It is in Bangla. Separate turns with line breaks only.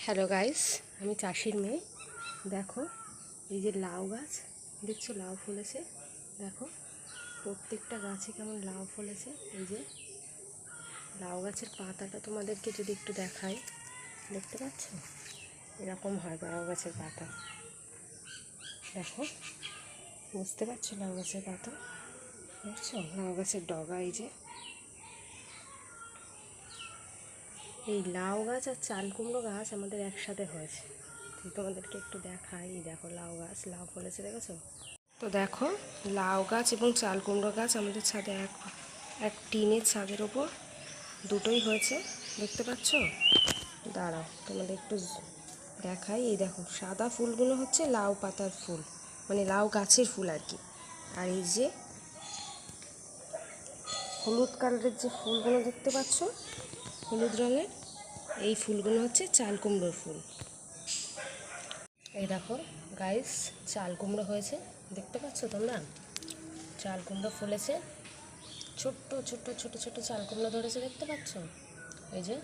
হ্যালো গাইস, আমি চাষির মেয়ে। দেখো এই যে লাউ গাছ দেখছো, লাউ ফলেছে। দেখো প্রত্যেকটা গাছে কেমন লাউ ফলেছে। এই যে লাউ গাছের পাতাটা তোমাদেরকে যদি একটু দেখাই, দেখতে পাচ্ছ এরকম হয় লাউ গাছের পাতা। দেখো, বুঝতে পারছো লাউ গাছের পাতা? দেখছো লাউ গাছের ডগা। এই লাউ গাছ আর চাল কুমড়ো গাছ আমাদের একসাথে হয়েছে। তোমাদেরকে একটু দেখাই। দেখো লাউ গাছ লাউ ফলেছে, দেখেছো তো? দেখো লাউ গাছ এবং চাল কুমড়ো গাছ আমাদের ছাদে এক টিনের ছাদের ওপর দুটোই হয়েছে, দেখতে পাচ্ছ? দাঁড়াও তোমাদের একটু দেখাই। এই দেখো সাদা ফুলগুলো হচ্ছে লাউ পাতার ফুল, মানে লাউ গাছের ফুল আর কি। আর এই যে হলুদ কালারের যে ফুলগুলো দেখতে পাচ্ছ, হলুদ রঙের, এই ফুলগুলো হচ্ছে চাল কুমড়োর ফুল। এই দেখো গাইস, চাল কুমড়ো হয়েছে, দেখতে পাচ্ছ তোমরা? চাল কুমড়ো ফলেছে, ছোট্ট ছোট্ট ছোট ছোট চাল কুমড়ো ধরেছে, দেখতে পাচ্ছ? এই যে